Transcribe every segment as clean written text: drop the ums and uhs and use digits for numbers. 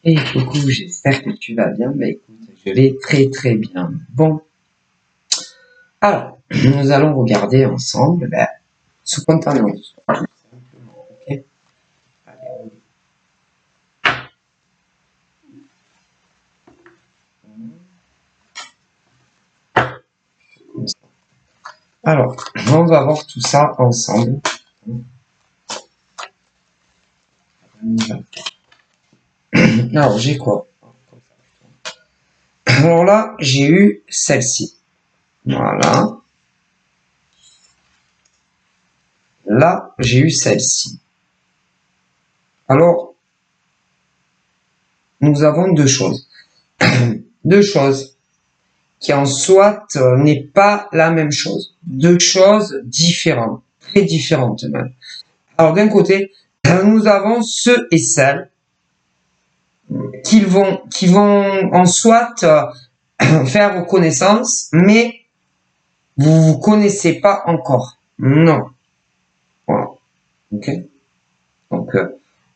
Et coucou, j'espère que tu vas bien. Bah écoute, je vais très très bien. Bon, alors, nous allons regarder ensemble ce compte en ligne. Tout simplement, ok. Allez, on... Alors, on va voir tout ça ensemble. Alors, j'ai quoi? Alors là, j'ai eu celle-ci. Voilà. Là, j'ai eu celle-ci. Alors, nous avons deux choses. Deux choses qui en soi n'est pas la même chose. Deux choses différentes, très différentes même. Alors d'un côté, nous avons ceux et celles qui vont en soi faire connaissance, mais vous connaissez pas encore. Non. Voilà. Ok. Donc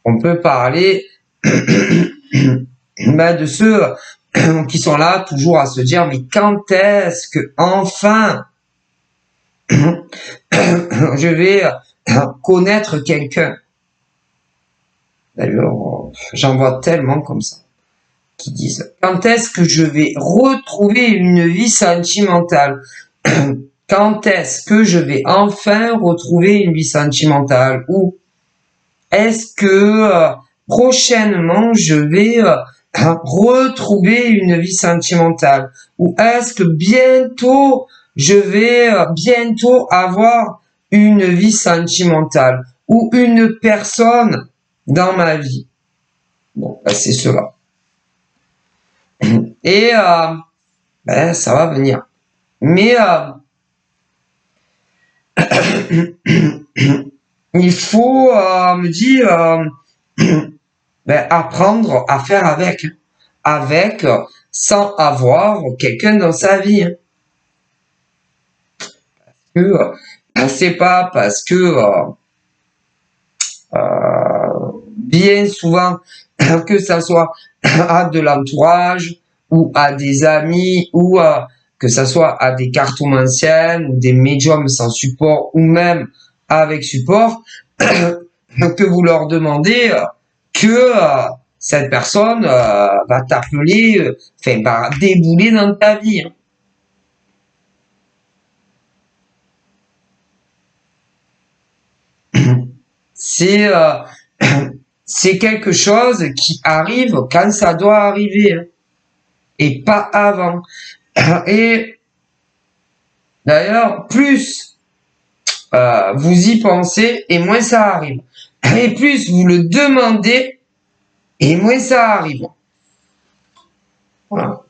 on peut parler de ceux qui sont là toujours à se dire mais quand est-ce que enfin je vais connaître quelqu'un. D'ailleurs, j'en vois tellement comme ça qui disent quand est-ce que je vais retrouver une vie sentimentale? Quand est-ce que je vais enfin retrouver une vie sentimentale? Ou est-ce que prochainement je vais retrouver une vie sentimentale? Ou est-ce que bientôt je vais bientôt avoir une vie sentimentale ou une personne dans ma vie? Bon, c'est cela. Et ça va venir. Mais il faut me dire apprendre à faire avec sans avoir quelqu'un dans sa vie. C'est pas parce que bien souvent que ça soit à de l'entourage ou à des amis ou que ça soit à des cartomanciennes ou des médiums sans support ou même avec support que vous leur demandez que cette personne va t'appeler, va débouler dans ta vie. C'est quelque chose qui arrive quand ça doit arriver et pas avant. Et d'ailleurs, plus vous y pensez et moins ça arrive. Et plus vous le demandez et moins ça arrive. Voilà.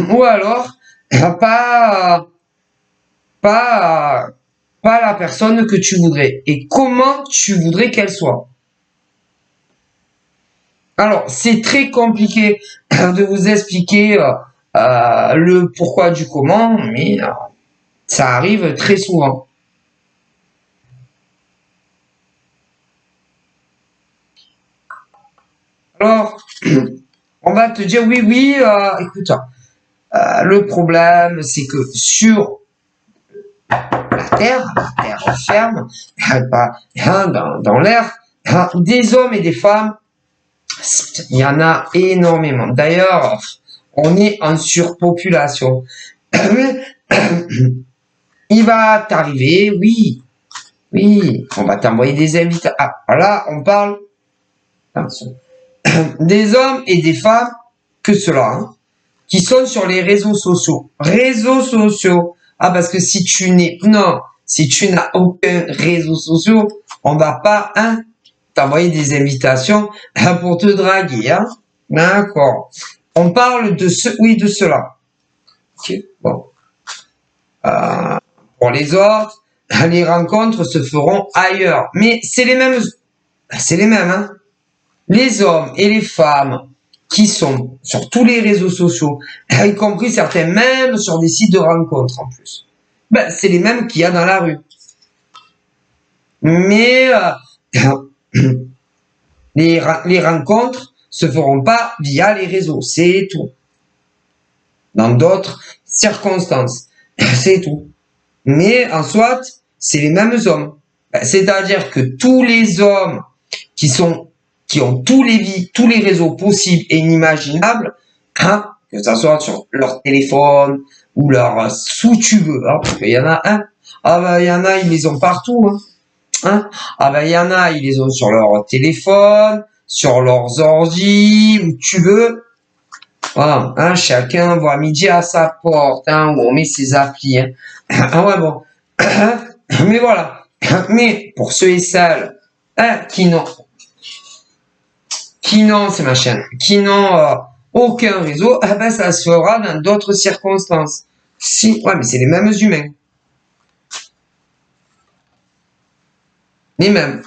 Ou alors, pas la personne que tu voudrais et comment tu voudrais qu'elle soit. Alors, c'est très compliqué de vous expliquer le pourquoi du comment, mais ça arrive très souvent. Alors, on va te dire oui, écoute, le problème, c'est que sur la terre ferme, dans l'air, des hommes et des femmes, il y en a énormément. D'ailleurs, on est en surpopulation. Il va t'arriver, oui, on va t'envoyer des invitations. Ah, là, on parle des hommes et des femmes que cela, qui sont sur les réseaux sociaux. Parce que si tu n'as aucun réseau social, on va pas t'envoyer des invitations pour te draguer. D'accord. On parle de cela. Ok. Bon. Pour les autres, les rencontres se feront ailleurs. Mais c'est les mêmes. Les hommes et les femmes qui sont sur tous les réseaux sociaux, y compris certains même sur des sites de rencontres en plus. C'est les mêmes qu'il y a dans la rue. Mais Les rencontres se feront pas via les réseaux, c'est tout. Dans d'autres circonstances, c'est tout. Mais en soit, c'est les mêmes hommes. C'est-à-dire que tous les hommes qui ont tous les réseaux possibles et inimaginables, hein, que ça soit sur leur téléphone ou leur où tu veux, hein, parce qu'il y en a un. Ah ben il y en a, ils les ont partout, hein. Hein. Ah ben il y en a, ils les ont sur leur téléphone, sur leurs ordi, où tu veux. Voilà, hein, chacun voit midi à sa porte, hein, où on met ses applis. Hein. Ah ouais bon. Mais voilà. Mais pour ceux et celles hein, qui n'ont, c'est ma chaîne, qui n'ont aucun réseau, eh ben ça se fera dans d'autres circonstances. Si, ouais, mais c'est les mêmes humains. Les mêmes.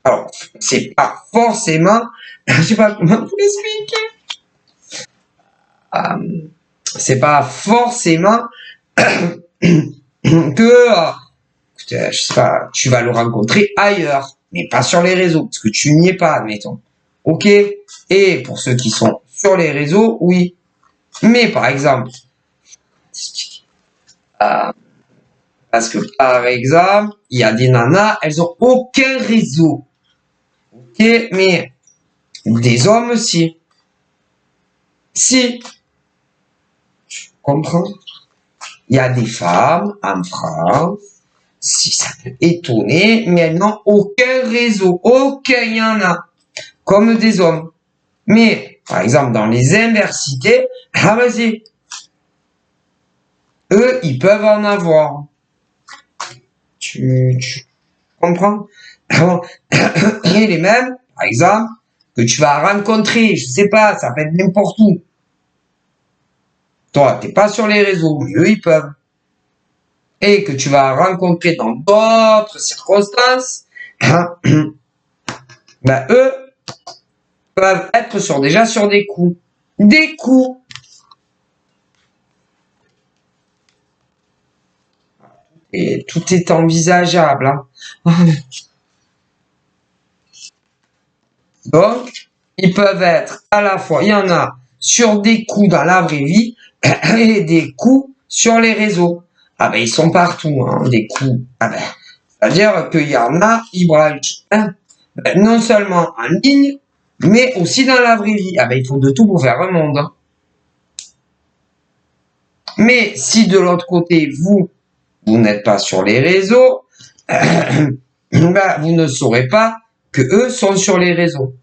Alors, c'est pas forcément, je sais pas comment vous l'expliquer. C'est pas forcément que, je sais pas, tu vas le rencontrer ailleurs, mais pas sur les réseaux, parce que tu n'y es pas, admettons. Ok? Et pour ceux qui sont sur les réseaux, oui. Mais par exemple, parce que par exemple, il y a des nanas, elles ont aucun réseau. Ok? Mais des hommes, si. Si. Tu comprends? Il y a des femmes en France, si ça peut étonner, mais elles n'ont aucun réseau. Aucun, il y en a. Comme des hommes. Mais, par exemple, dans les universités, ah vas-y. Eux, ils peuvent en avoir. Tu comprends? Et les mêmes, par exemple, que tu vas rencontrer, je sais pas, ça peut être n'importe où. Toi, t'es pas sur les réseaux, mais eux, ils peuvent. Et que tu vas rencontrer dans d'autres circonstances, ben, eux peuvent être déjà sur des coups. Des coups. Et tout est envisageable. Hein. Donc, ils peuvent être à la fois, il y en a sur des coups dans la vraie vie et des coups sur les réseaux. Ah ben, ils sont partout, hein, des coups. Ah ben, c'est-à-dire qu'il y en a, ils branchent, hein, ben, non seulement en ligne, mais aussi dans la vraie vie. Ah ben, il faut de tout pour faire un monde. Hein. Mais si de l'autre côté, vous n'êtes pas sur les réseaux, ben, vous ne saurez pas que eux sont sur les réseaux.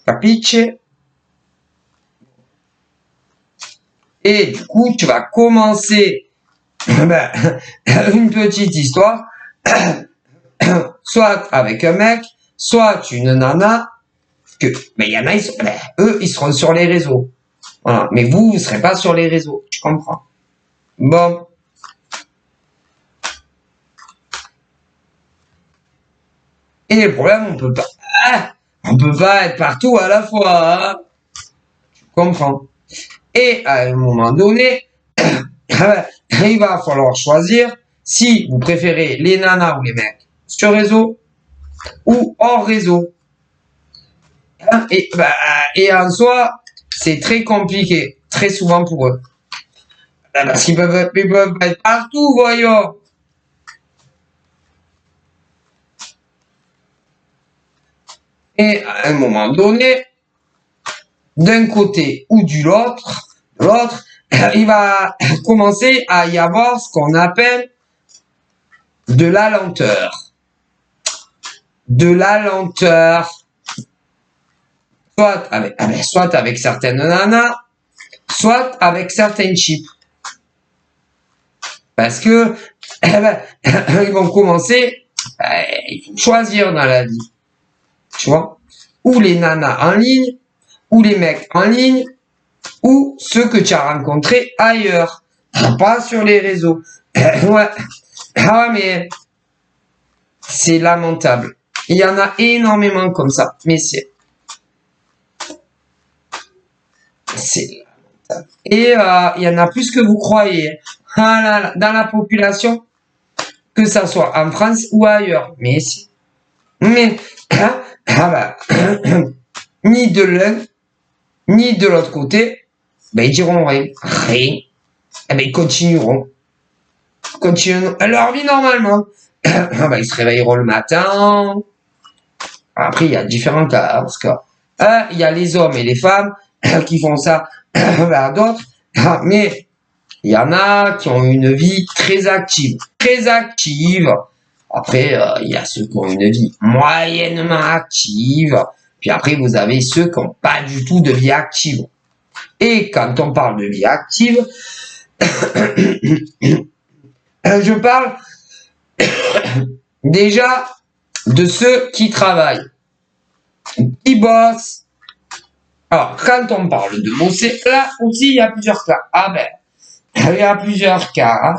Capiche? Et du coup, tu vas commencer ben, une petite histoire, soit avec un mec, soit une nana, que, mais il y en a, eux, ils seront sur les réseaux. Voilà. Mais vous ne serez pas sur les réseaux. Tu comprends? Bon. Et le problème, on peut pas être partout à la fois. Hein. Tu comprends? Et à un moment donné, il va falloir choisir si vous préférez les nanas ou les mecs sur réseau ou hors réseau. Et en soi, c'est très compliqué, très souvent pour eux. Parce qu'ils peuvent être partout, voyons. Et à un moment donné, d'un côté ou de l'autre, il va commencer à y avoir ce qu'on appelle de la lenteur. De la lenteur. Soit avec certaines nanas, soit avec certaines chips. Parce que ils vont commencer à choisir dans la vie. Tu vois? Ou les nanas en ligne, ou les mecs en ligne, ou ceux que tu as rencontrés ailleurs. Pas sur les réseaux. Ouais. Ah mais c'est lamentable. Il y en a énormément comme ça. Mais c'est lamentable. Et il y en a plus que vous croyez. Ah là là, dans la population, que ça soit en France ou ailleurs. Mais ici, mais ni de l'un ni de l'autre côté, ben ils diront rien, rien. Eh ben ils continueront leur vie normalement. Ben, ils se réveilleront le matin. Après, il y a différents cas, hein, parce que il y a les hommes et les femmes qui font ça vers d'autres, mais il y en a qui ont une vie très active, très active. Après, il y a ceux qui ont une vie moyennement active. Puis après, vous avez ceux qui n'ont pas du tout de vie active. Et quand on parle de vie active, je parle déjà de ceux qui travaillent, qui bossent. Alors, quand on parle de bosser, là aussi, il y a plusieurs cas. Ah ben, il y a plusieurs cas.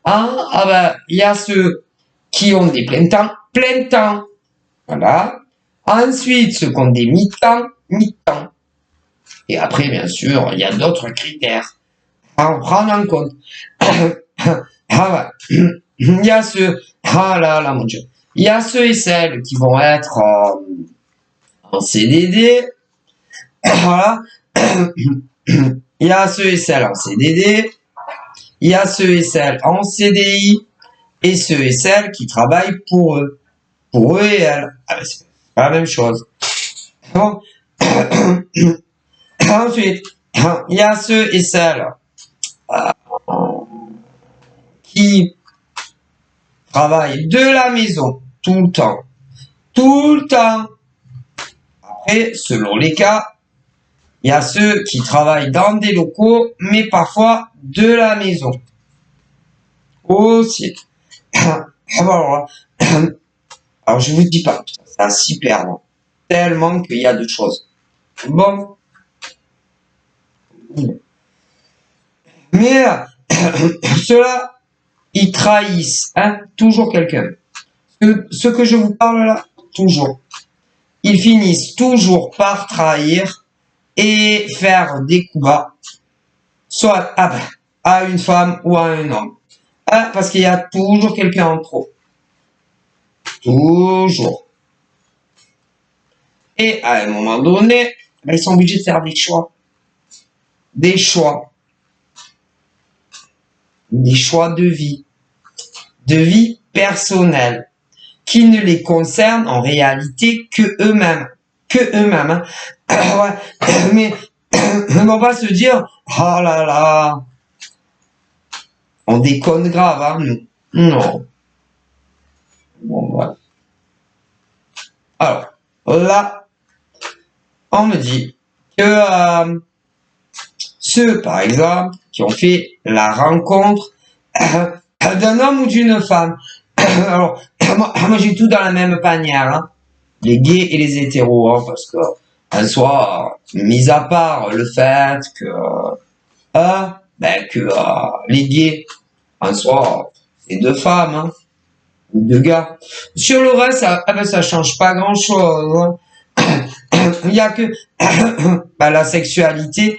Ah ben, il y a ceux qui ont des plein temps. Voilà. Ensuite, ceux qui ont des mi-temps. Et après, bien sûr, il y a d'autres critères à prendre en compte. Ah ouais. Il y a ceux, ah là, mon Dieu. Il y a ceux et celles qui vont être en CDD. Voilà. Il y a ceux et celles en CDD. Il y a ceux et celles en CDI. Et ceux et celles qui travaillent pour eux. Pour eux et elles. Ah ben, c'est pas la même chose. Bon. Ensuite, il y a ceux et celles qui travaillent de la maison tout le temps. Tout le temps. Après, selon les cas, il y a ceux qui travaillent dans des locaux, mais parfois de la maison. Aussi. Alors, je vous dis pas, ça s'y perd. Tellement qu'il y a de choses. Bon. Mais ceux-là, ils trahissent, hein, toujours quelqu'un. Ce que je vous parle là, toujours. Ils finissent toujours par trahir et faire des coups bas, soit à une femme ou à un homme. Parce qu'il y a toujours quelqu'un en trop. Toujours. Et à un moment donné, ben, ils sont obligés de faire des choix. Des choix de vie. De vie personnelle. Qui ne les concernent en réalité que eux-mêmes. Hein. Ouais. Mais on va pas se dire, oh là là, on déconne grave, hein, nous. Non. Bon, voilà. Alors, là, on me dit que ceux, par exemple, qui ont fait la rencontre d'un homme ou d'une femme. Alors, moi j'ai tout dans la même panière, hein. Les gays et les hétéros, hein, parce que, en soi, mis à part le fait que, les gays, en soi, c'est deux femmes, hein, ou deux gars. Sur le reste, ça change pas grand chose, hein. Il y a que la sexualité,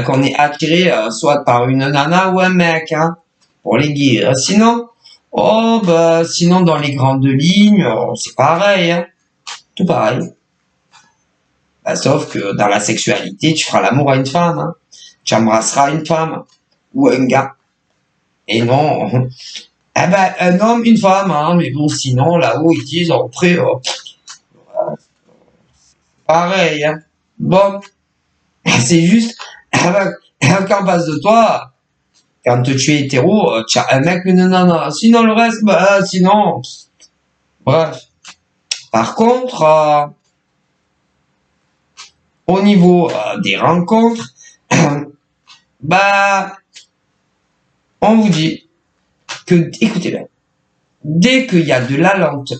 qu'on est attiré soit par une nana ou un mec, hein, pour les gays. Sinon, sinon dans les grandes lignes, c'est pareil, hein, tout pareil. Sauf que dans la sexualité, tu feras l'amour à une femme, hein. Tu embrasseras une femme ou un gars. Et non, un homme, une femme, hein, mais bon, sinon là-haut ils disent après, pareil, hein. Bon, c'est juste qu'en face de toi, quand tu es hétéro, tu as un mec, une nana. Sinon le reste, sinon, bref. Par contre, au niveau des rencontres, on vous dit que, écoutez bien, dès qu'il y a de la lenteur,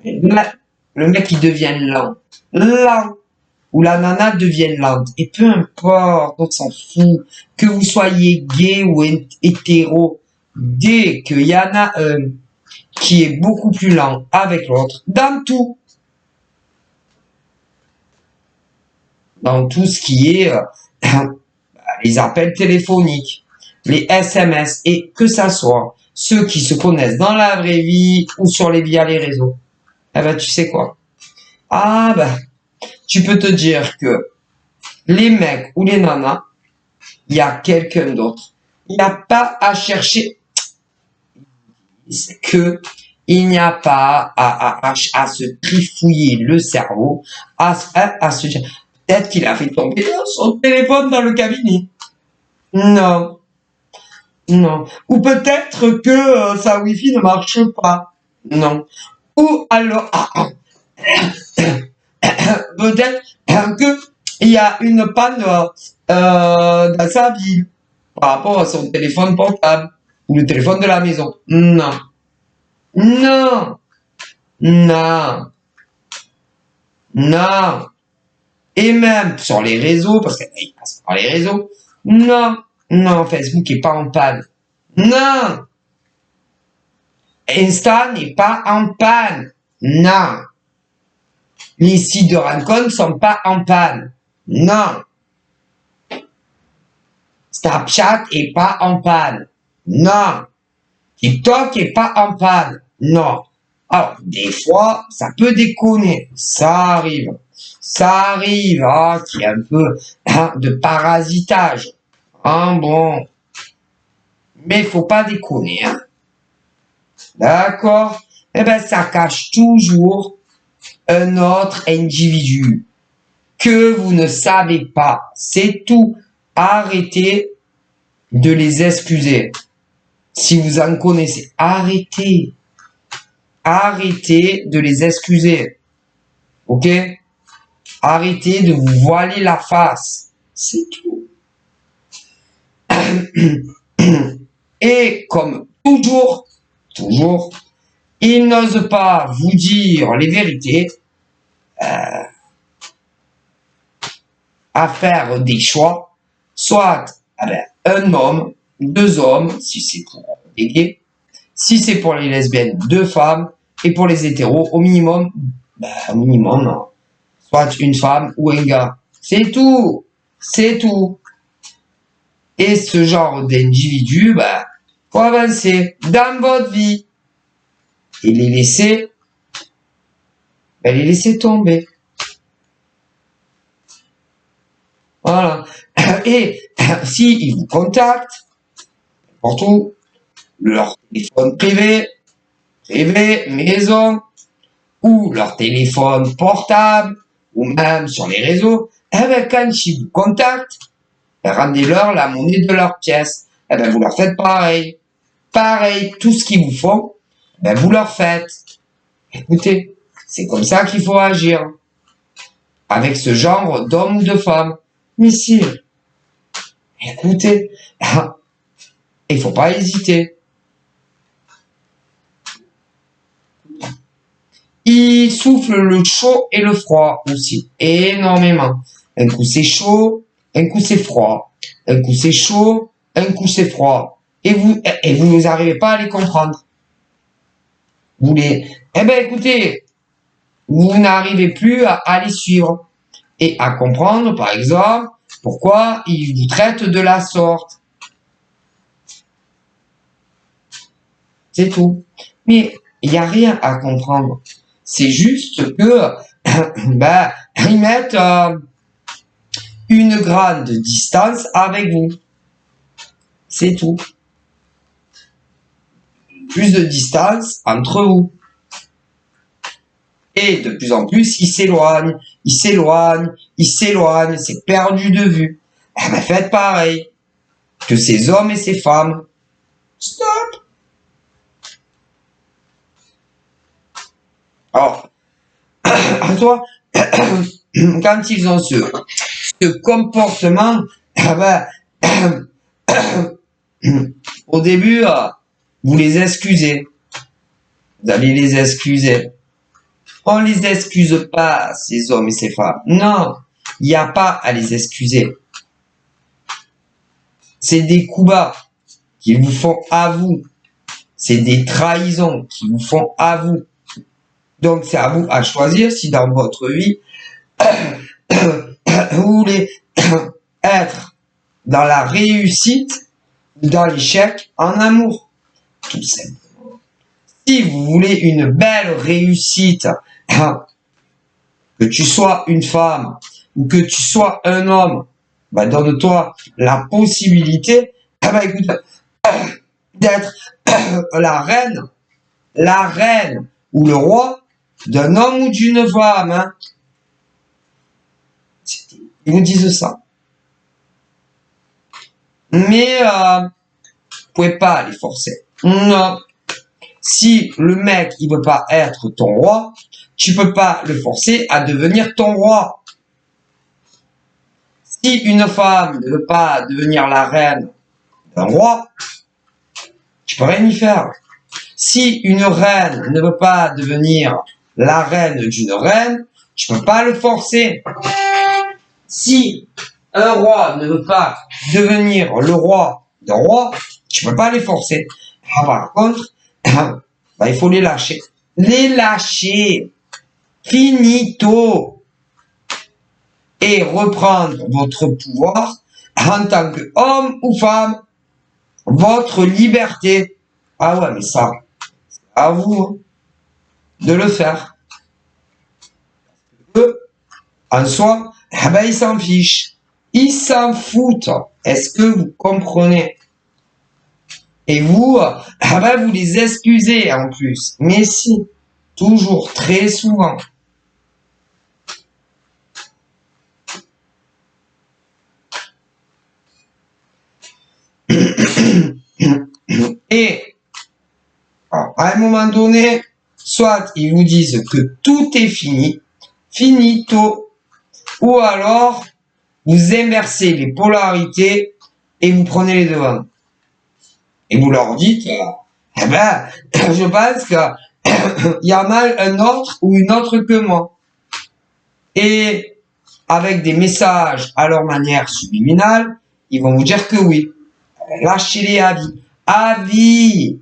le mec il devient lent, ou la nana devient lente, et peu importe, on s'en fout, que vous soyez gay ou hétéro, dès qu'il y en a un qui est beaucoup plus lent avec l'autre, dans tout ce qui est les appels téléphoniques, les SMS, et que ça soit ceux qui se connaissent dans la vraie vie ou via les réseaux, eh ben, tu sais quoi? Ah, ben, tu peux te dire que les mecs ou les nanas, il y a quelqu'un d'autre. Il n'y a pas à chercher. C'est que il n'y a pas à se trifouiller le cerveau, à se dire, peut-être qu'il a fait tomber son téléphone dans le cabinet. Non. Non. Ou peut-être que sa Wi-Fi ne marche pas. Non. Ou alors, peut-être que il y a une panne dans sa ville par rapport à son téléphone portable ou le téléphone de la maison. Non. Non. Non. Non. Et même sur les réseaux, parce qu'il passe par les réseaux. Non. Non, Facebook est pas en panne. Non. Insta n'est pas en panne. Non. Les sites de rencontres ne sont pas en panne. Non. Snapchat est pas en panne. Non. TikTok est pas en panne. Non. Alors, des fois, ça peut déconner. Ça arrive. Ça arrive, qu'il y a un peu de parasitage. Bon. Mais il faut pas déconner, hein. D'accord? Eh ben, ça cache toujours un autre individu que vous ne savez pas. C'est tout. Arrêtez de les excuser. Si vous en connaissez, arrêtez. Arrêtez de les excuser. Ok? Arrêtez de vous voiler la face. C'est tout. Et comme toujours, ils n'osent pas vous dire les vérités, à faire des choix, soit un homme, deux hommes, si c'est pour les gays, si c'est pour les lesbiennes, deux femmes, et pour les hétéros, au minimum, non. Soit une femme ou un gars. C'est tout. C'est tout. Et ce genre d'individu, faut avancer dans votre vie. Et les laisser tomber. Voilà. Et si ils vous contactent, pour tout, leur téléphone privé, maison, ou leur téléphone portable, ou même sur les réseaux, quand ils vous contactent, rendez-leur la monnaie de leur pièce. Vous leur faites pareil. Pareil, tout ce qu'ils vous font, vous leur faites. Écoutez, c'est comme ça qu'il faut agir. Avec ce genre d'homme ou de femme. Mais si, écoutez, il faut pas hésiter. Il souffle le chaud et le froid aussi, énormément. Un coup c'est chaud, un coup c'est froid. Un coup c'est chaud, un coup c'est froid. Et vous n'arrivez pas à les comprendre. Écoutez, vous n'arrivez plus à les suivre et à comprendre, par exemple, pourquoi ils vous traitent de la sorte. C'est tout. Mais il n'y a rien à comprendre. C'est juste que, ils mettent une grande distance avec vous. C'est tout. Plus de distance entre vous. Et de plus en plus, ils s'éloignent, c'est perdu de vue. Faites pareil. Que ces hommes et ces femmes. Stop. Alors, à toi, quand ils ont ce comportement, au début, vous les excusez. Vous allez les excuser. On les excuse pas, ces hommes et ces femmes. Non, il n'y a pas à les excuser. C'est des coups bas qu'ils vous font à vous. C'est des trahisons qu'ils vous font à vous. Donc, c'est à vous à choisir si dans votre vie, vous voulez être dans la réussite dans l'échec en amour. Tout simplement. Si vous voulez une belle réussite, que tu sois une femme ou que tu sois un homme, bah donne-toi la possibilité, écoute, d'être la reine ou le roi d'un homme ou d'une femme. Hein. Ils vous disent ça. Mais vous pouvez pas les forcer. Non. Si le mec il veut pas être ton roi, tu peux pas le forcer à devenir ton roi. Si une femme ne veut pas devenir la reine d'un roi, tu peux rien y faire. Si une reine ne veut pas devenir la reine d'une reine, tu peux pas le forcer. Si un roi ne veut pas devenir le roi d'un roi, tu peux pas les forcer. Par contre, bah, il faut les lâcher. Les lâcher. Finito. Et reprendre votre pouvoir en tant qu'homme ou femme. Votre liberté. Ah ouais, mais ça, c'est à vous de le faire. Eux, en soi, ben, ils s'en fichent. Ils s'en foutent. Est-ce que vous comprenez? Et vous, ben, vous les excusez en plus. Mais si, toujours, très souvent. Et à un moment donné, soit ils vous disent que tout est fini, finito, ou alors vous inversez les polarités et vous prenez les devants. Et vous leur dites, eh ben, je pense qu'il y en a un autre ou une autre que moi. Et avec des messages à leur manière subliminale, ils vont vous dire que oui. Lâchez-les à vie. À vie.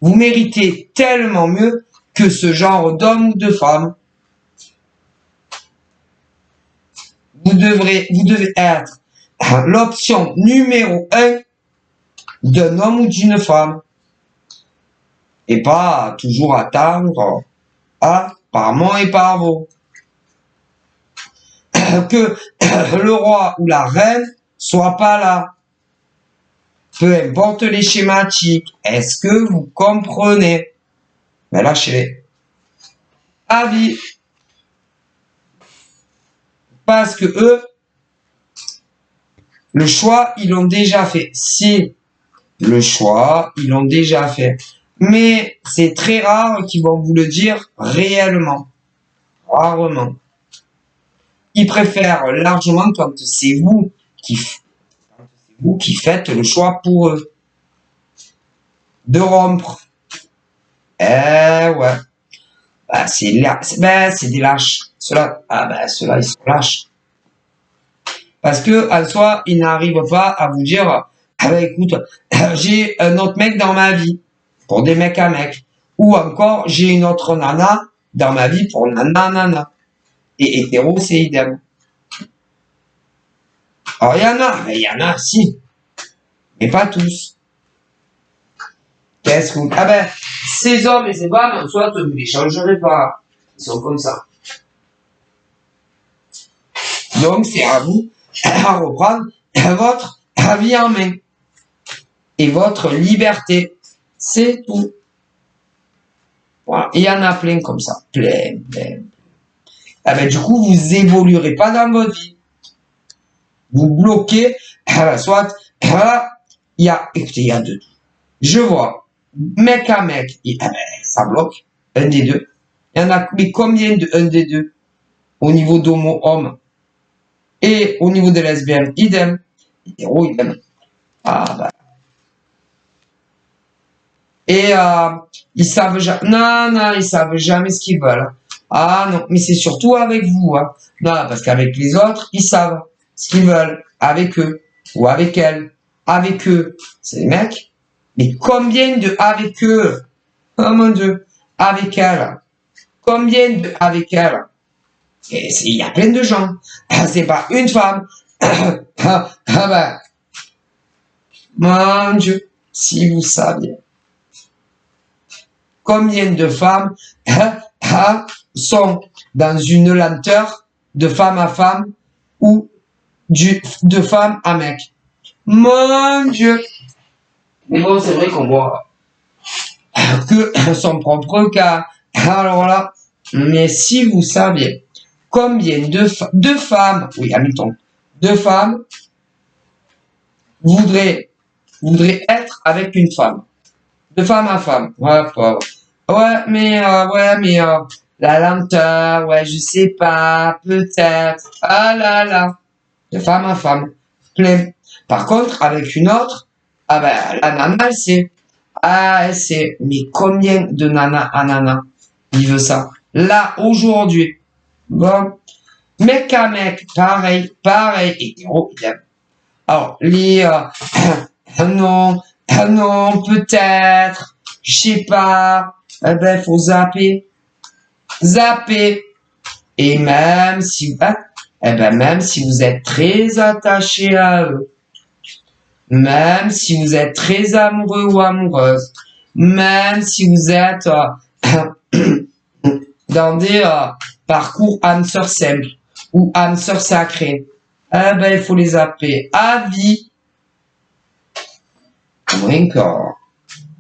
Vous méritez tellement mieux que ce genre d'homme ou de femme. Vous devez être l'option numéro 1 d'un homme ou d'une femme. Et pas toujours attendre par moi et par vous. Que le roi ou la reine soit pas là. Peu importe les schématiques. Est-ce que vous comprenez? Mais lâchez-les. Avis. Parce que eux, le choix, ils l'ont déjà fait. Si, le choix, ils l'ont déjà fait. Mais c'est très rare qu'ils vont vous le dire réellement. Rarement. Ils préfèrent largement quand c'est vous qui faites le choix pour eux. De rompre. Eh ouais. Bah, c'est des lâches. Ceux-là, ils sont lâches. Parce que, en soi, ils n'arrivent pas à vous dire, ah ben, écoute, j'ai un autre mec dans ma vie. Pour des mecs à mecs. Ou encore, j'ai une autre nana dans ma vie pour nana. Et hétéro, c'est idem. Alors, il y en a, si. Mais pas tous. Qu'est-ce que vous... Ah ben, ces hommes et ces femmes, en soi, vous ne les changerez pas. Ils sont comme ça. Donc, c'est à vous à reprendre votre vie en main. Et votre liberté. C'est tout. Voilà. Il y en a plein comme ça. Plein. Ah ben, du coup, vous évoluerez pas dans votre vie. Vous bloquez, soit, écoutez, il y a deux. Je vois, mec à mec, ça bloque, un des deux. Il y en a, mais combien de un des deux? Au niveau d'homo-homme. Et au niveau de lesbienne, idem. Hétéro, idem. Ah, bah. Et, ils savent jamais, ils savent jamais ce qu'ils veulent. Ah, non, mais c'est surtout avec vous, hein. Non, parce qu'avec les autres, ils savent ce qu'ils veulent avec eux ou avec elles. Avec eux, c'est les mecs. Mais combien de avec eux? Oh mon Dieu, avec elles. Combien de avec elles? Il y a plein de gens. C'est pas une femme. Ben, Mon Dieu, si vous saviez combien de femmes sont dans une lenteur de femme à femme ou de femme à mec. Mon Dieu. Mais bon, c'est vrai qu'on voit que son propre cas. Alors là, mais si vous saviez combien de femmes, oui, admettons, deux femmes voudraient être avec une femme. De femme à femme. Ouais, la lenteur, ouais, je sais pas, peut-être. Ah là là. De femme à femme. Plein. Par contre, avec une autre, ah ben, la nana, elle sait. Ah, elle sait. Mais combien de nana à nana il veut ça? Là, aujourd'hui. Bon. Mec à mec, pareil, hétéro, idem. Alors, non, non, peut-être, je sais pas, eh ben, faut zapper. Et même si, même si vous êtes très attaché à eux, même si vous êtes très amoureux ou amoureuse, même si vous êtes dans des parcours âme sœur simple ou âme sœur sacrée, il faut les zapper à vie. Ou encore,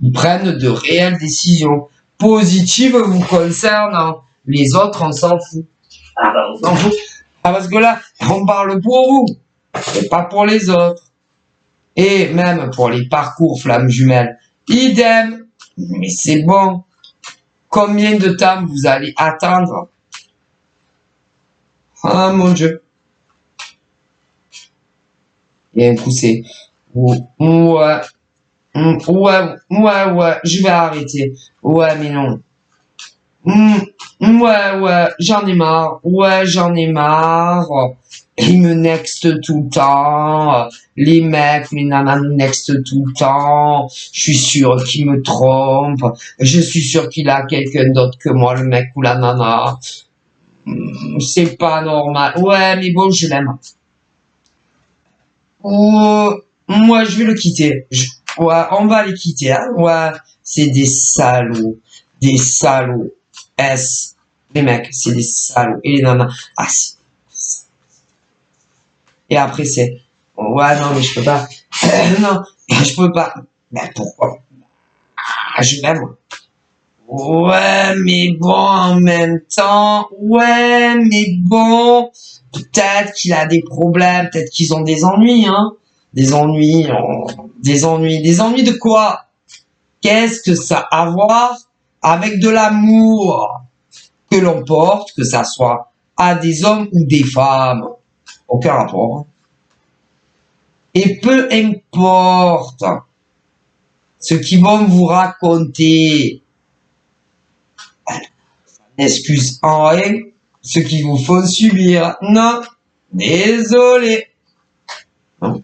ils prennent de réelles décisions positives vous concernant. Les autres, on s'en fout. Ah ben, on s'en fout. Ah, parce que là, on parle pour vous, et pas pour les autres. Et même pour les parcours flammes jumelles, idem. Mais c'est bon. Combien de temps vous allez attendre? Ah mon Dieu. Et un coup c'est ouais, je vais arrêter. Ouais, mais non. J'en ai marre. Ouais, j'en ai marre. Ils me nextent tout le temps. Les mecs, les nanas me nextent tout le temps. Je suis sûr qu'il me trompe. Je suis sûr qu'il a quelqu'un d'autre que moi, le mec ou la nana. C'est pas normal. Ouais, mais bon, je l'aime. Moi, je vais le quitter. Ouais, on va les quitter, hein. Ouais, c'est des salauds. Des salauds. Les mecs, c'est des salauds. Et les nanas, ah, et après, c'est, ouais, non, mais je peux pas. Non, je peux pas. Mais pourquoi? Ah, je l'aime. Ouais, mais bon, en même temps, ouais, mais bon, peut-être qu'il a des problèmes, peut-être qu'ils ont des ennuis, hein. Des ennuis, des ennuis de quoi? Qu'est-ce que ça a à voir avec de l'amour que l'on porte, que ça soit à des hommes ou des femmes? Aucun rapport. Et peu importe ce qu'ils vont vous raconter, n'excuse en rien ce qu'ils vous font subir. Non, désolé. Non.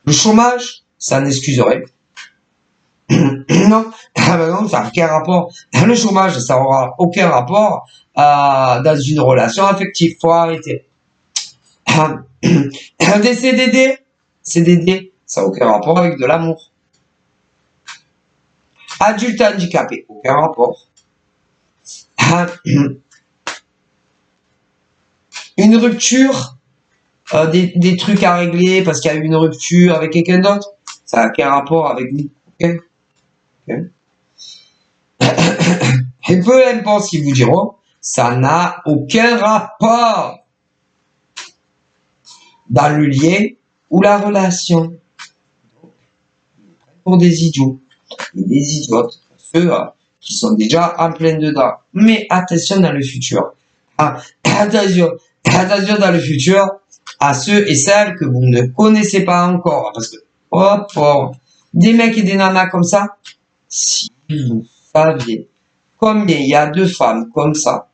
Le chômage, ça n'excuse rien. Non, non, ça n'a aucun rapport. Le chômage, ça aura aucun rapport dans une relation affective. Faut arrêter. Des CDD, ça n'a aucun rapport avec de l'amour. Adulte handicapé, aucun rapport. Une rupture, des trucs à régler parce qu'il y a eu une rupture avec quelqu'un d'autre, ça n'a aucun rapport avec nous. Okay. Et peu importe ce qu'ils vous diront, ça n'a aucun rapport dans le lien ou la relation. Pour des idiots et des idiotes, ceux qui sont déjà en plein dedans. Mais attention dans le futur. Attention dans le futur à ceux et celles que vous ne connaissez pas encore. Parce que, des mecs et des nanas comme ça, si vous saviez combien il y a de femmes comme ça,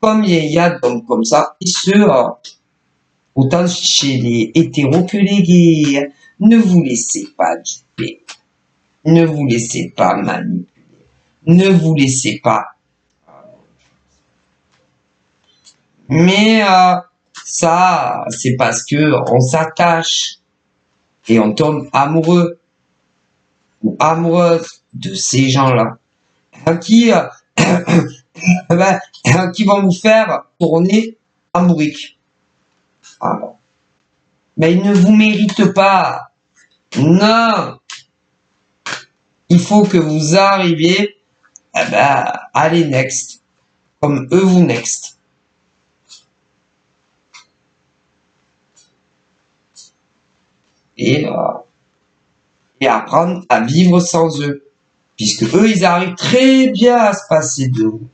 combien il y a d'hommes comme ça, et ceux, autant chez les hétéros que les gays, ne vous laissez pas duper. Ne vous laissez pas manipuler. Ne vous laissez pas. Mais ça, c'est parce que on s'attache et on tombe amoureux. ou amoureuse de ces gens-là qui, qui vont vous faire tourner en bourrique. Ah bon. Mais ils ne vous méritent pas. Non. Il faut que vous arriviez à les next, comme eux vous next. Et apprendre à vivre sans eux. Puisque eux, ils arrivent très bien à se passer de vous.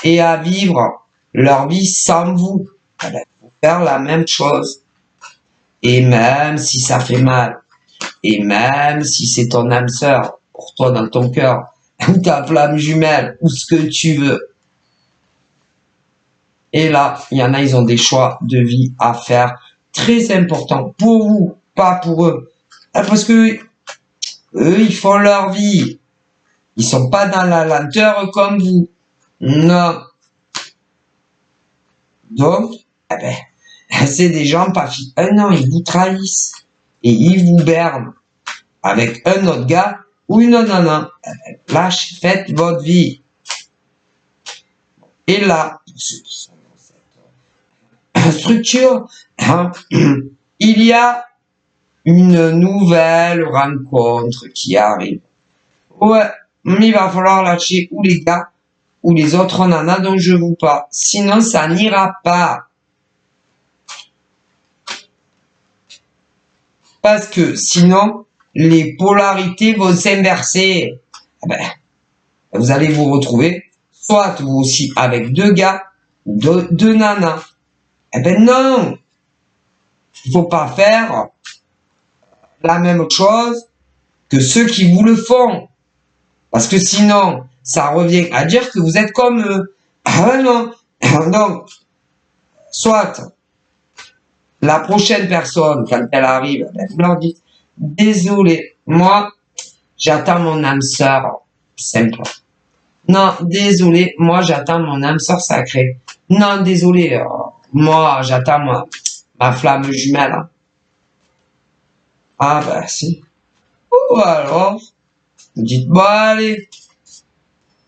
Et à vivre leur vie sans vous. Il faut faire la même chose. Et même si ça fait mal. Et même si c'est ton âme sœur, pour toi dans ton cœur, ou ta flamme jumelle, ou ce que tu veux. Et là, il y en a, ils ont des choix de vie à faire très importants pour vous, pas pour eux. Parce que eux, ils font leur vie. Ils sont pas dans la lenteur comme vous. Non. Donc, c'est des gens pas fit. Non, ils vous trahissent. Et ils vous bernent. Avec un autre gars ou une autre nana. Lâche, faites votre vie. Et là, pour ceux qui sont dans cette structure, il y a une nouvelle rencontre qui arrive. Ouais, mais il va falloir lâcher ou les gars ou les autres nanas dont je vous parle. Sinon, ça n'ira pas. Parce que sinon, les polarités vont s'inverser. Vous allez vous retrouver soit vous aussi avec deux gars ou deux nanas. Non, il faut pas faire la même chose que ceux qui vous le font. Parce que sinon, ça revient à dire que vous êtes comme eux. Non. Donc, soit la prochaine personne, quand elle arrive, vous leur dites, désolé, moi, j'attends mon âme sœur simple. Non, désolé, moi, j'attends mon âme sœur sacrée. Non, désolé, moi, j'attends ma flamme jumelle. Ah, si. Ou alors, vous dites, bon, allez,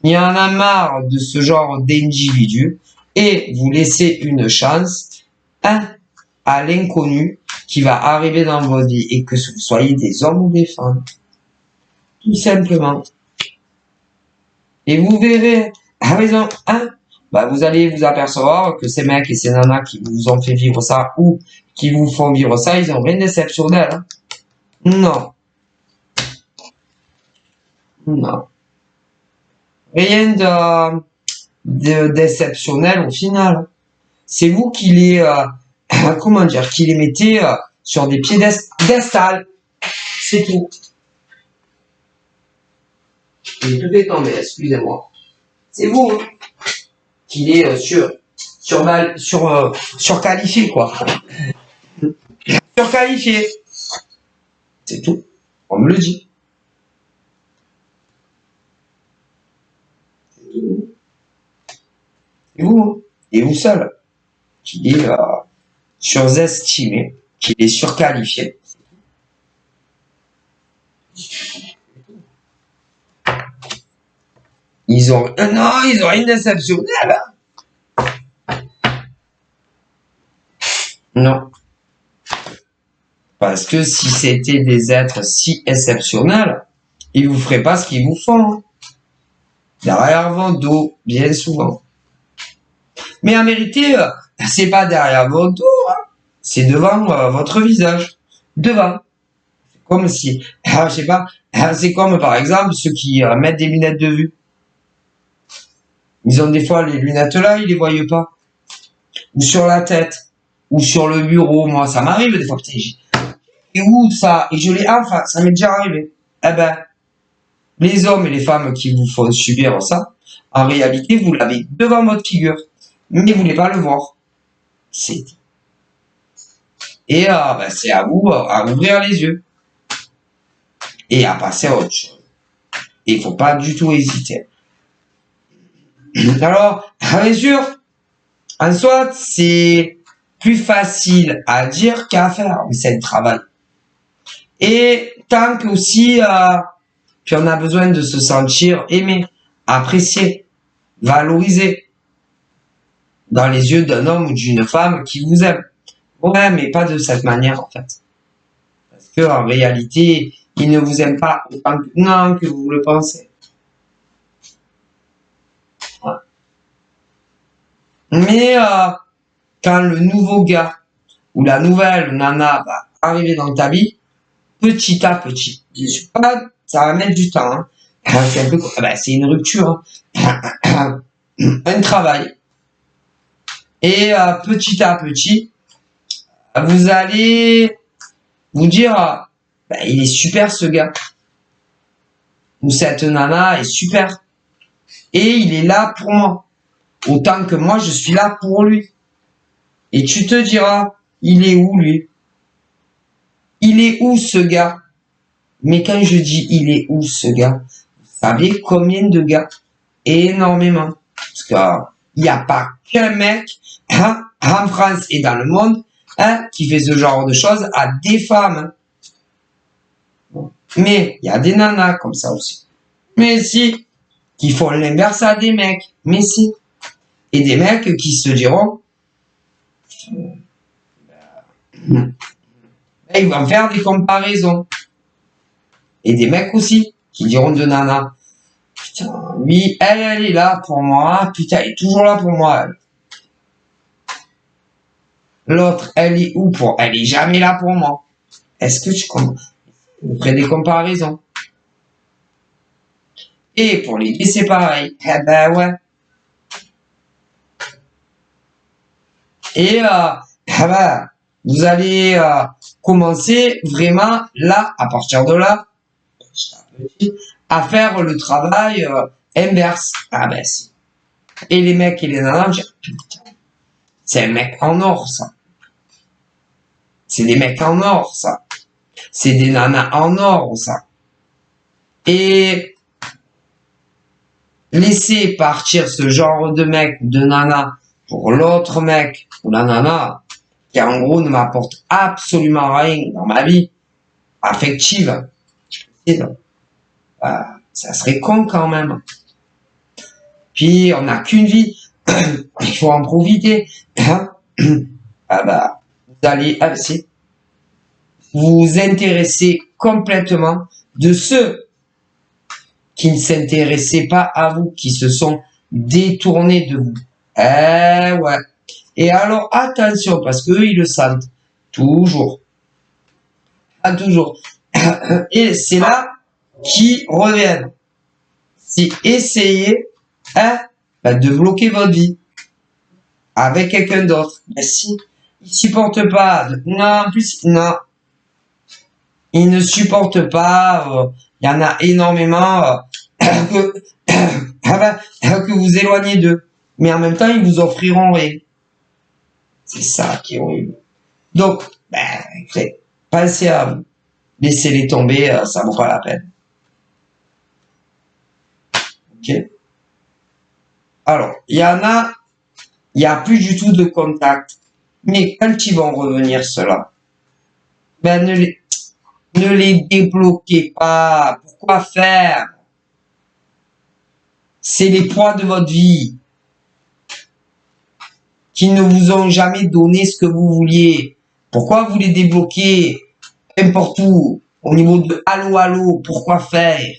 il y en a marre de ce genre d'individu et vous laissez une chance à l'inconnu qui va arriver dans votre vie et que vous soyez des hommes ou des femmes. Tout simplement. Et vous verrez, à raison, vous allez vous apercevoir que ces mecs et ces nanas qui vous ont fait vivre ça ou qui vous font vivre ça, ils ont rien d'exceptionnel. Non. Non. Rien d'exceptionnel au final. C'est vous qui les, qui les mettez sur des piédestals. C'est tout. Et tout est tombé, excusez-moi. C'est vous qui les surqualifié, quoi. Surqualifié. C'est tout. On me le dit. Et vous, et vous seul, qui est surestimé, qui est surqualifié. Ils ont rien d'exceptionnel. Non. Parce que si c'était des êtres si exceptionnels, ils vous feraient pas ce qu'ils vous font. Derrière vos dos, bien souvent. Mais en vérité, c'est pas derrière votre dos, c'est devant votre visage. Devant. C'est comme si, je sais pas, c'est comme par exemple ceux qui mettent des lunettes de vue. Ils ont des fois les lunettes là, ils les voient pas. Ou sur la tête. Ou sur le bureau. Moi, ça m'arrive des fois. Putain, et où ça? Et je l'ai enfin, ça m'est déjà arrivé. Les hommes et les femmes qui vous font subir ça, en réalité, vous l'avez devant votre figure. Mais vous voulez pas le voir. C'est dit. Et c'est à vous à ouvrir les yeux. Et à passer à autre chose. Et il faut pas du tout hésiter. Alors, bien sûr, en soit, c'est plus facile à dire qu'à faire, mais c'est le travail. Et tant que aussi, Puis on a besoin de se sentir aimé, apprécié, valorisé dans les yeux d'un homme ou d'une femme qui vous aime. Ouais, mais pas de cette manière en fait. Parce que en réalité, il ne vous aime pas autant que, non, que vous le pensez. Ouais. Mais quand le nouveau gars ou la nouvelle nana va arriver dans ta vie, petit à petit, je suis pas, ça va mettre du temps. Hein. C'est un peu, c'est une rupture, hein. Un travail. Et petit à petit, vous allez vous dire, il est super ce gars. Ou cette nana est super. Et il est là pour moi. Autant que moi, je suis là pour lui. Et tu te diras, il est où lui? Il est où ce gars? Mais quand je dis il est où ce gars? Vous savez combien de gars? Énormément. Parce qu'il n'y a pas qu'un mec hein, en France et dans le monde hein, qui fait ce genre de choses à des femmes. Mais il y a des nanas comme ça aussi. Mais si, qui font l'inverse à des mecs. Mais si. Et des mecs qui se diront, ils vont faire des comparaisons. Et des mecs aussi, qui diront de nana, putain, lui, elle est là pour moi, putain, elle est toujours là pour moi. L'autre, elle est où pour, elle est jamais là pour moi. Est-ce que tu comprends? Vous ferez des comparaisons. Et pour les deux, c'est pareil. Eh ben ouais. Et vous allez commencer vraiment là, à partir de là, à faire le travail inverse. Ah ben si. Et les mecs et les nanas, putain, c'est un mec en or ça. C'est des mecs en or ça. C'est des nanas en or ça. Et laisser partir ce genre de mec ou de nana pour l'autre mec ou la nana qui en gros ne m'apporte absolument rien dans ma vie affective, ça serait con quand même. Puis on n'a qu'une vie, il faut en profiter. Vous allez vous intéresser complètement de ceux qui ne s'intéressaient pas à vous, qui se sont détournés de vous. Ouais. Et alors, attention, parce qu'eux, ils le sentent. Toujours. Toujours. Et c'est là qu'ils reviennent. C'est essayer de bloquer votre vie avec quelqu'un d'autre. Mais si, ils supportent pas. Non, en plus, non. Ils ne supportent pas. Il y en a énormément que vous éloignez d'eux. Mais en même temps, ils vous offriront rien. C'est ça qui est horrible. Donc, pensez à vous. Laissez-les tomber, ça vaut pas la peine. Ok. Alors, il y en a, il n'y a plus du tout de contact. Mais quand ils vont revenir, ceux-là, ne les débloquez pas. Pourquoi faire? C'est les poids de votre vie qui ne vous ont jamais donné ce que vous vouliez. Pourquoi vous les débloquez n'importe où, au niveau de allô, allô, pourquoi faire?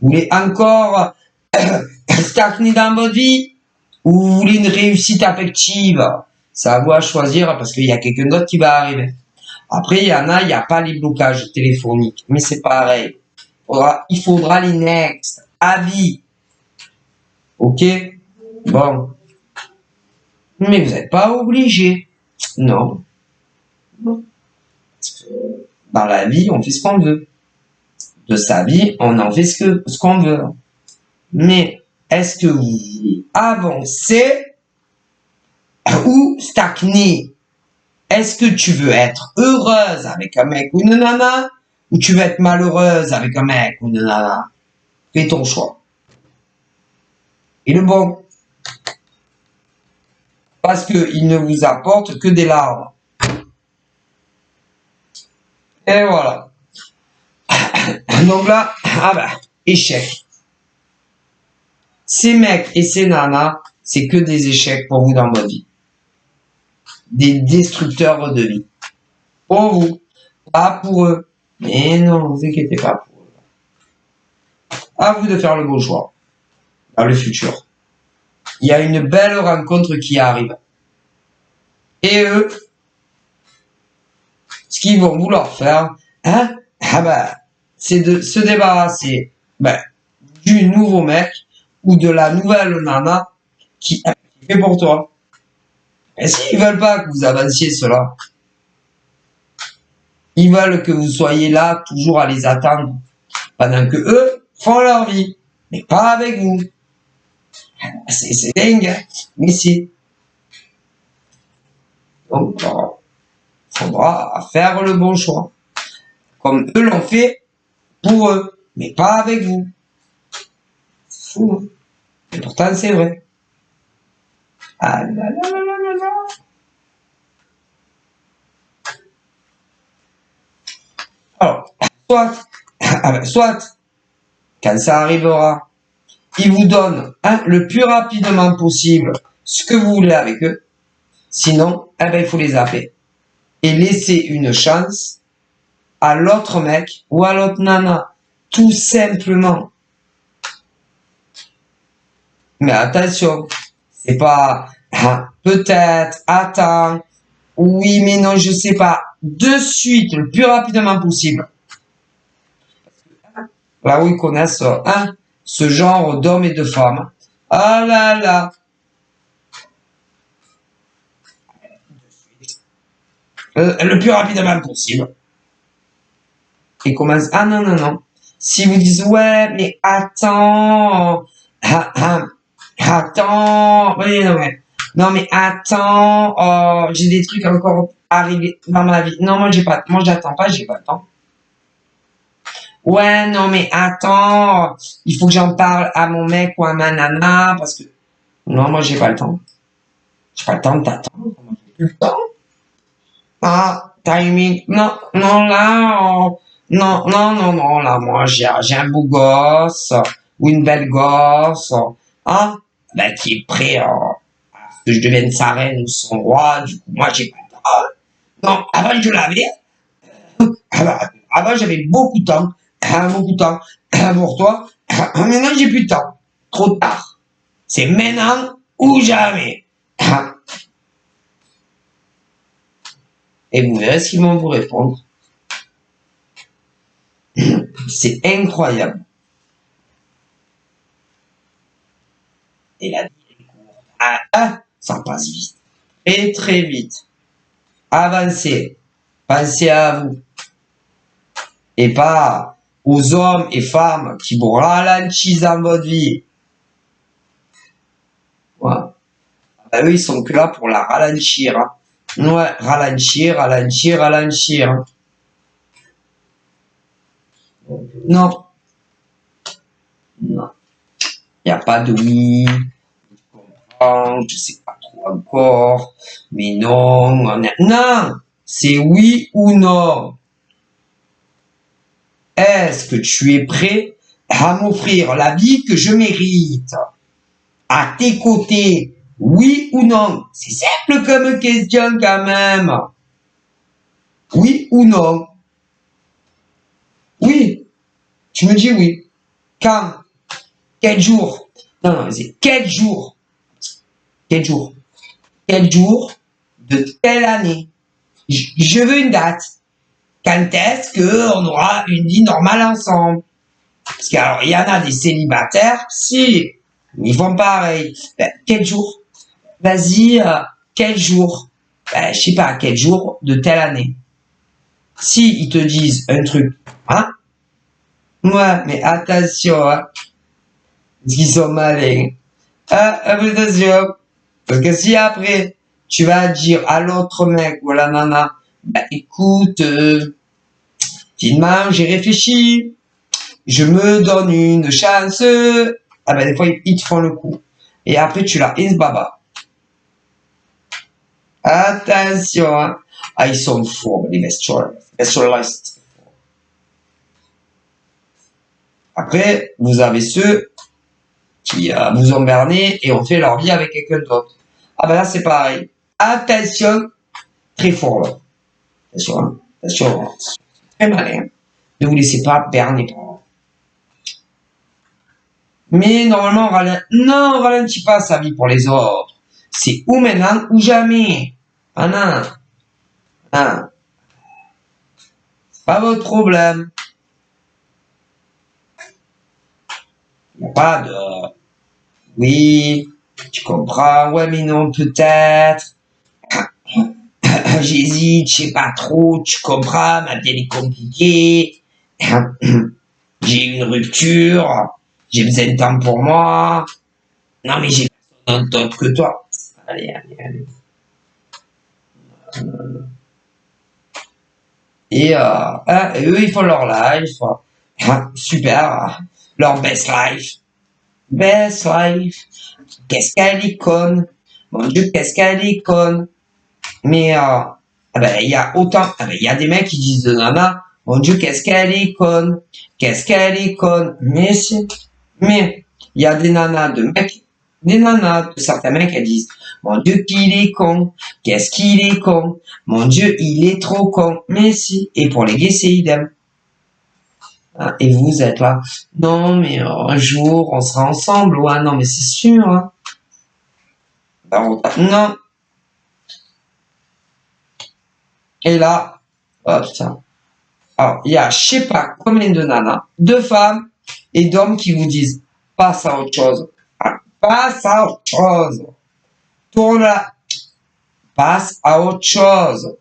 Vous voulez encore stagner dans votre vie ou vous voulez une réussite affective? C'est à vous à choisir parce qu'il y a quelqu'un d'autre qui va arriver. Après, il y en a, il n'y a pas les blocages téléphoniques, mais c'est pareil. Il faudra les next, à vie. Ok? Bon. Mais vous n'êtes pas obligé. Non. Dans la vie, on fait ce qu'on veut. De sa vie, on en fait ce qu'on veut. Mais est-ce que vous voulez avancer ou stagner? Est-ce que tu veux être heureuse avec un mec ou une nana ou tu veux être malheureuse avec un mec ou une nana? Fais ton choix. Et le bon. Parce qu'il ne vous apporte que des larmes. Et voilà. Donc là, ah bah, échec. Ces mecs et ces nanas, c'est que des échecs pour vous dans votre vie. Des destructeurs de vie. Pour vous, pas pour eux. Mais non, vous inquiétez pas pour eux. À vous de faire le bon choix dans le futur. Il y a une belle rencontre qui arrive. Et eux, ce qu'ils vont vouloir faire, hein, ah bah, c'est de se débarrasser du nouveau mec ou de la nouvelle nana qui fait pour toi. Et s'ils veulent pas que vous avanciez cela, ils veulent que vous soyez là toujours à les attendre pendant que eux font leur vie, mais pas avec vous. C'est dingue, mais si. Donc, il faudra faire le bon choix. Comme eux l'ont fait pour eux, mais pas avec vous. C'est fou, hein. Et pourtant, c'est vrai. Ah là là là là là. Alors, soit, quand ça arrivera, ils vous donnent le plus rapidement possible ce que vous voulez avec eux. Sinon, il faut les zapper. Et laisser une chance à l'autre mec ou à l'autre nana. Tout simplement. Mais attention, c'est pas peut-être, attends, oui, mais non, je sais pas. De suite, le plus rapidement possible. Là où ils connaissent ce genre d'hommes et de femmes. Ah là là. Le plus rapidement possible. Et commence, ah non, non, non. Si vous dites, ouais, mais attends, attends, oui, non, mais, non, mais attends, oh, j'ai des trucs encore arrivés dans ma vie. Non, moi, j'attends pas, j'ai pas le temps. Ouais, non, mais attends, il faut que j'en parle à mon mec ou à ma nana, parce que, non, moi, j'ai pas le temps. J'ai pas le temps de t'attendre. J'ai plus le temps. Ah, timing. Non, non, là, non, non, non, non, là, moi, j'ai un beau gosse, ou une belle gosse, qui est prêt à ce que je devienne sa reine ou son roi, du coup, moi, j'ai pas le temps. Non, avant, je l'avais. Avant, j'avais beaucoup de temps, pour toi. Maintenant, j'ai plus de temps. Trop tard. C'est maintenant ou jamais. Et vous verrez ce qu'ils vont vous répondre. C'est incroyable. Et la vie est courte. Ça passe vite. Et très vite. Avancez. Pensez à vous. Et pas aux hommes et femmes qui vous ralentissent dans votre vie. Voilà. Eux, ils sont que là pour la ralentir. Ouais, ralentir, ralentir, ralentir. Non. Non. Il n'y a pas de oui. Je sais pas trop encore. Mais non. Non. C'est oui ou non. Est-ce que tu es prêt à m'offrir la vie que je mérite? À tes côtés, oui ou non? C'est simple comme question quand même. Oui ou non? Oui. Tu me dis oui. Quand? Quel jour? Non, non, c'est quel jour? Quel jour? Quel jour de quelle année? Je veux une date. Quand est-ce qu'on aura une vie normale ensemble? Parce qu'alors, il y en a des célibataires, si, ils font pareil. Quel jour? Vas-y, quel jour? Je sais pas, quel jour de telle année? Si ils te disent un truc, ouais, mais attention, parce qu'ils sont malins. Attention, parce que si après, tu vas dire à l'autre mec ou à la nana, écoute, finalement, j'ai réfléchi, je me donne une chance, des fois, ils te font le coup. Et après, tu l'as baba. Attention, ils sont forts, les bestioles. Bestiolistes. Après, vous avez ceux qui vous ont berné et ont fait leur vie avec quelqu'un d'autre. Ah ben là, c'est pareil. Attention, très fort là. Attention, hein. Attention, hein. Très malin. Ne vous laissez pas berner par. Mais normalement, on ralentit pas sa vie pour les autres. C'est ou maintenant ou jamais. Ah non. Ah. C'est pas votre problème. Il n'y a pas de... Oui, tu comprends. Ouais, mais non, peut-être. J'hésite, je sais pas trop. Tu comprends, ma vie est compliquée. J'ai eu une rupture. J'ai besoin de temps pour moi. Non, mais j'ai personne d'autre que toi. Allez, allez, allez. Et eux, ils font leur life. Super. Leur best life. Best life. Qu'est-ce qu'elle est conne. Mon Dieu, qu'est-ce qu'elle est conne. Mais il y a autant... il y a des mecs qui disent de nana, mon Dieu, qu'est-ce qu'elle est conne. Qu'est-ce qu'elle est conne. Mais il y a des nanas de mecs, des nanas de certains mecs qui disent, mon Dieu, qu'il est con. Qu'est-ce qu'il est con. Mon Dieu, il est trop con. Mais si. Et pour les gays, c'est idem. Et vous êtes là. Non, mais un jour, on sera ensemble. Ouais, non, mais c'est sûr. Hein. Non. Et là, oh putain. Alors, il y a je sais pas combien de nanas, de femmes et d'hommes qui vous disent, passe à autre chose. Passe à autre chose. Tourne là. Passe à autre chose.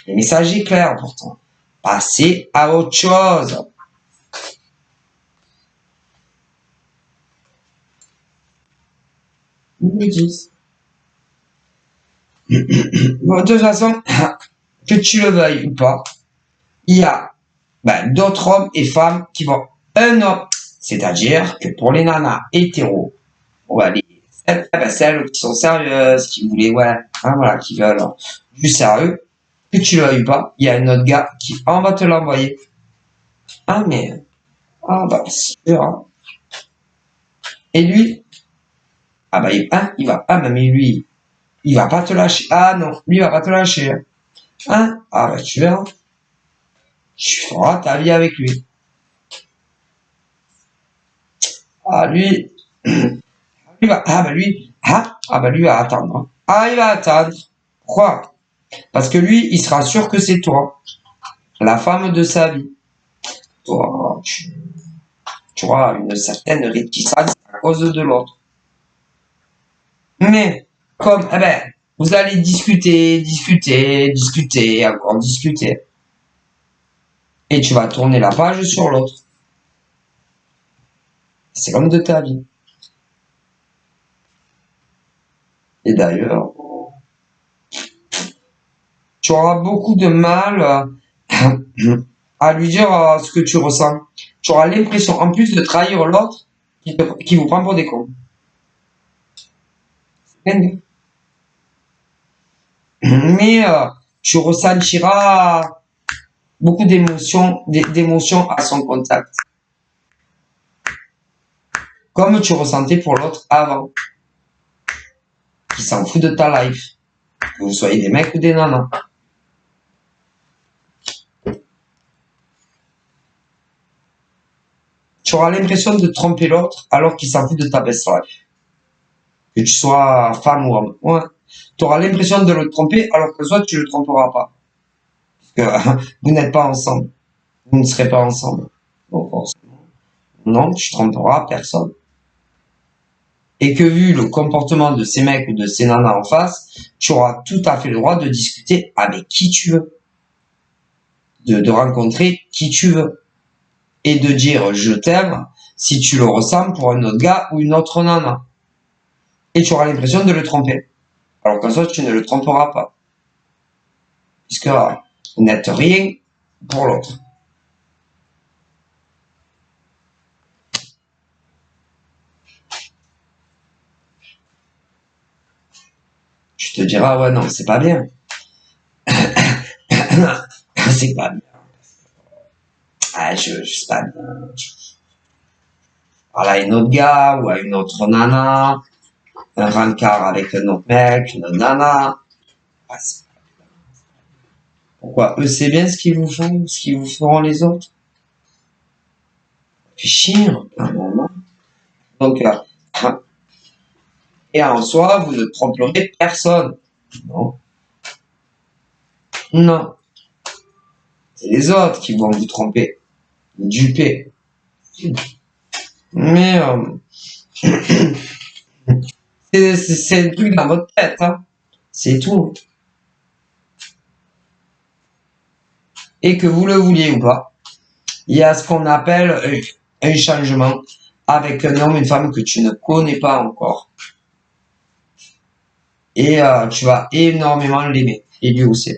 Le message est clair pourtant. Passez à autre chose. Ils me disent. Bon, de toute façon, que tu le veuilles ou pas, il y a d'autres hommes et femmes qui vont un homme. C'est-à-dire que pour les nanas hétéros, on va aller celles qui sont sérieuses, qui voulaient, voilà, qui veulent du sérieux, que tu le veuilles pas, il y a un autre gars qui on va te l'envoyer. Ah mais sûr. Hein. Et lui, il va pas, mais lui, il va pas te lâcher. Ah non, lui il va pas te lâcher. Hein? Ah tu verras. Tu feras ta vie avec lui. Ah lui, lui va, lui va attendre. Ah il va attendre. Pourquoi? Parce que lui, il sera sûr que c'est toi, la femme de sa vie. Toi, tu auras une certaine réticence à cause de l'autre. Mais, comme, vous allez discuter, encore discuter. Et tu vas tourner la page sur l'autre. C'est l'homme de ta vie. Et d'ailleurs, tu auras beaucoup de mal à lui dire ce que tu ressens. Tu auras l'impression, en plus de trahir l'autre, qui vous prend pour des cons. Mais tu ressentiras beaucoup d'émotions à son contact. Comme tu ressentais pour l'autre avant. Qui s'en fout de ta life. Que vous soyez des mecs ou des nanas. Tu auras l'impression de tromper l'autre alors qu'il s'en fout de ta best life. Que tu sois femme ou homme. Ouais. Tu auras l'impression de le tromper alors que soit tu ne le tromperas pas. Parce que vous n'êtes pas ensemble. Vous ne serez pas ensemble. Donc, non, tu tromperas personne. Et que vu le comportement de ces mecs ou de ces nanas en face, tu auras tout à fait le droit de discuter avec qui tu veux. De rencontrer qui tu veux. Et de dire je t'aime si tu le ressens pour un autre gars ou une autre nana. Et tu auras l'impression de le tromper. Alors qu'en soit, tu ne le tromperas pas. Puisque vous n'êtes rien pour l'autre. Tu te diras, ouais, non, c'est pas bien. C'est pas bien. Ah, je sais pas bien. Je parle à un autre gars ou à une autre nana, un rencard avec un autre mec, une nana. Ah, pourquoi? Eux, c'est bien ce qu'ils vous font, ce qu'ils vous feront les autres. Fait chier, un moment. Donc, et en soi, vous ne tromperez personne. Non. Non. C'est les autres qui vont vous tromper, vous duper. Mais c'est le truc dans votre tête, hein. C'est tout. Et que vous le vouliez ou pas, il y a ce qu'on appelle un changement avec un homme, une femme que tu ne connais pas encore. Et tu vas énormément l'aimer. Et lui aussi.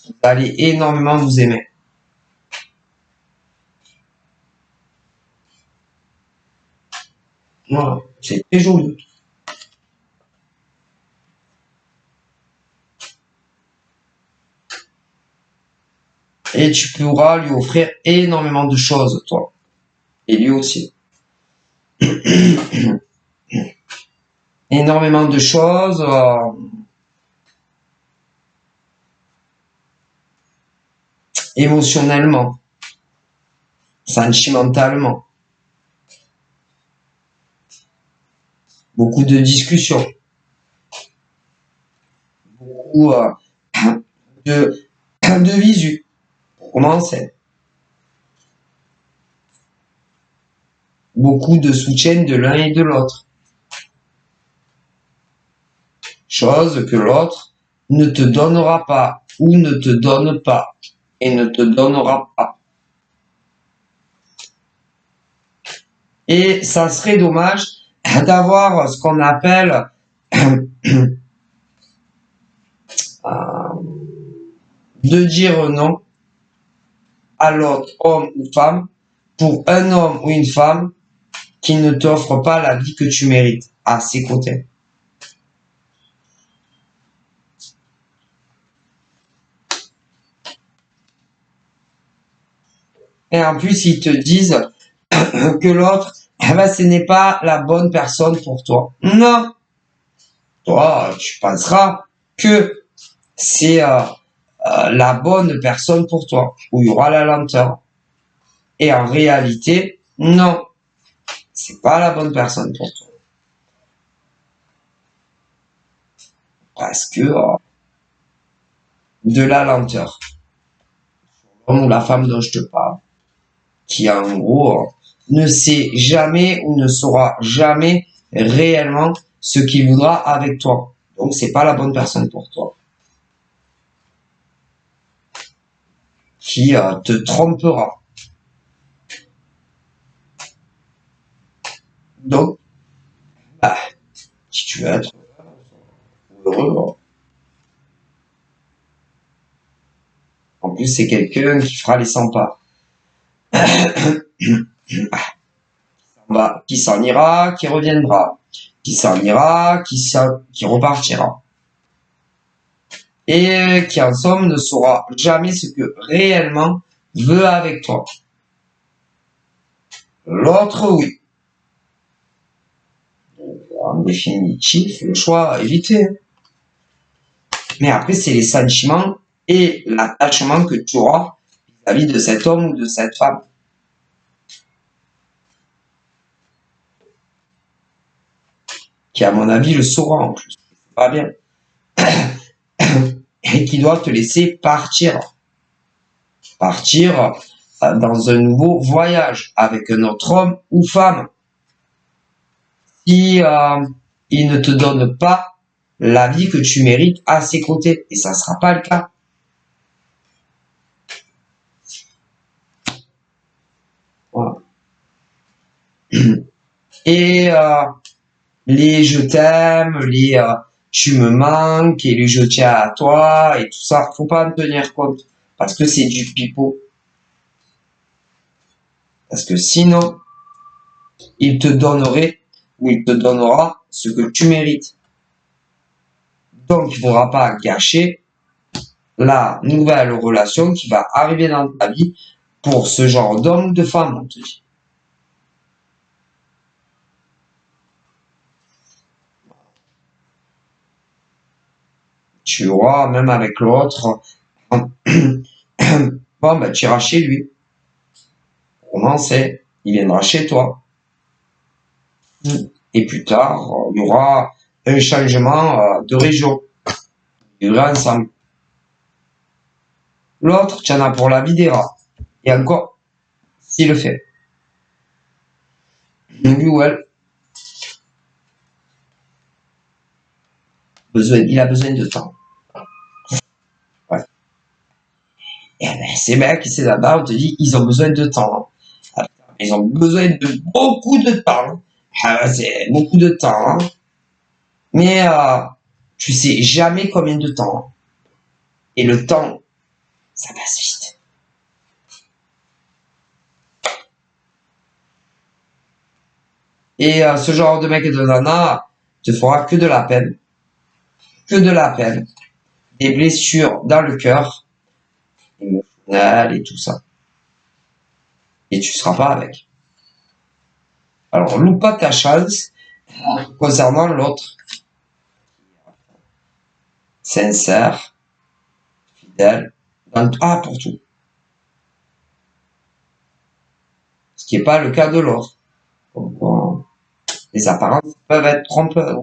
Vous allez énormément vous aimer. Voilà. C'est très joli. Et tu pourras lui offrir énormément de choses, toi. Et lui aussi. Énormément de choses. Émotionnellement, sentimentalement. Beaucoup de discussions. Beaucoup de visu. Pour commencer. Beaucoup de soutien de l'un et de l'autre. Chose que l'autre ne te donnera pas ou ne te donne pas et ne te donnera pas. Et ça serait dommage d'avoir ce qu'on appelle de dire non à l'autre homme ou femme pour un homme ou une femme qui ne t'offre pas la vie que tu mérites à ses côtés. Et en plus, ils te disent que l'autre, ce n'est pas la bonne personne pour toi. Non. Toi, tu penseras que c'est la bonne personne pour toi, où il y aura la lenteur. Et en réalité, non. C'est pas la bonne personne pour toi. Parce que de la lenteur. L'homme ou la femme dont je te parle, qui en gros ne sait jamais ou ne saura jamais réellement ce qu'il voudra avec toi. Donc c'est pas la bonne personne pour toi. Qui te trompera. Donc, si tu veux être heureux, en plus c'est quelqu'un qui fera les 100 pas. Qui s'en ira, qui reviendra. Qui s'en ira, qui repartira. Et qui en somme ne saura jamais ce que réellement veut avec toi. L'autre, oui. Donc, en définitif, le choix à éviter. Mais après, c'est les sentiments et l'attachement que tu auras vis-à-vis de cet homme ou de cette femme. Qui, à mon avis, le saura en plus. C'est pas bien. Et qui doit te laisser partir. Partir dans un nouveau voyage avec un autre homme ou femme. Si il ne te donne pas la vie que tu mérites à ses côtés. Et ça ne sera pas le cas. Voilà. Et les je t'aime, les tu me manques et les je tiens à toi et tout ça, faut pas en tenir compte parce que c'est du pipeau. Parce que sinon, il te donnerait ou il te donnera ce que tu mérites. Donc, il ne faudra pas gâcher la nouvelle relation qui va arriver dans ta vie pour ce genre d'homme ou de femme, on te dit. Tu auras, même avec l'autre, bon, ben, tu iras chez lui. Comment c'est? Il viendra chez toi. Et plus tard, il y aura un changement de région. Ils vivraient ensemble. L'autre, tu en as pour la vie des rats. Et encore, s'il le fait. Lui ou elle, il a besoin de temps. Ouais. Et ben, ces mecs, c'est là-bas, on te dit, ils ont besoin de temps. Ils ont besoin de beaucoup de temps. C'est beaucoup de temps. Mais tu sais jamais combien de temps. Et le temps, ça passe vite. Et ce genre de mec et de nana te fera que de la peine. Que de la peine. Des blessures dans le cœur, émotionnelles et tout ça. Et tu seras pas avec. Alors, loupe pas ta chance concernant l'autre. Sincère, fidèle, pour tout. Ce qui n'est pas le cas de l'autre. Les apparences peuvent être trompeuses.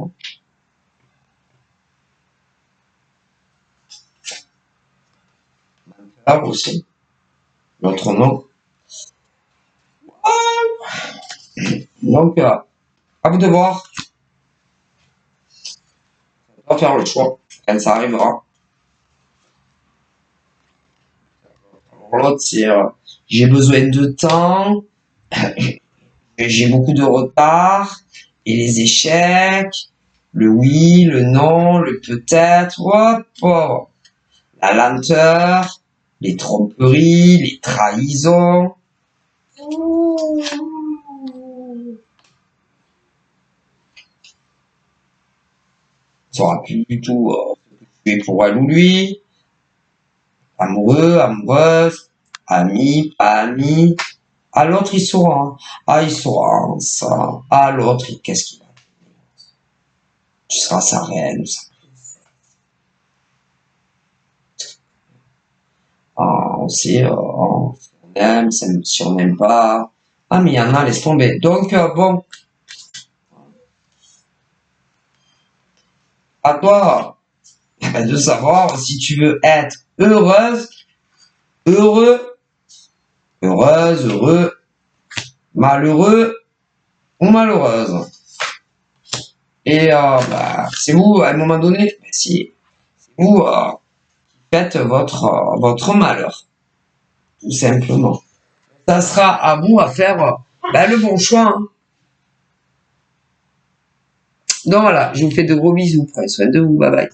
Menteur aussi. L'autre non. Donc, à vous de voir. On va faire le choix quand ça arrivera. L'autre, c'est j'ai besoin de temps, j'ai beaucoup de retard, et les échecs, le oui, le non, le peut-être, hop, la lenteur, les tromperies, les trahisons. Tu sauras plus du tout ce que tu es pour elle ou lui. Amoureux, amoureuse, ami, pas ami. À l'autre, il saura. Ah, il saura ça. À l'autre, qu'est-ce qu'il a? Tu seras sa reine ou sa princesse. Ah, on sait, on aime, si on n'aime pas. Ah, mais il y en a, laisse tomber. Donc, bon. À toi de savoir si tu veux être heureuse, heureux, heureuse, heureux, malheureux ou malheureuse. Et c'est vous, à un moment donné, c'est vous qui faites votre malheur, tout simplement. Ça sera à vous à faire le bon choix. Hein. Donc voilà, je vous fais de gros bisous. Prenez soin de vous. Bye bye.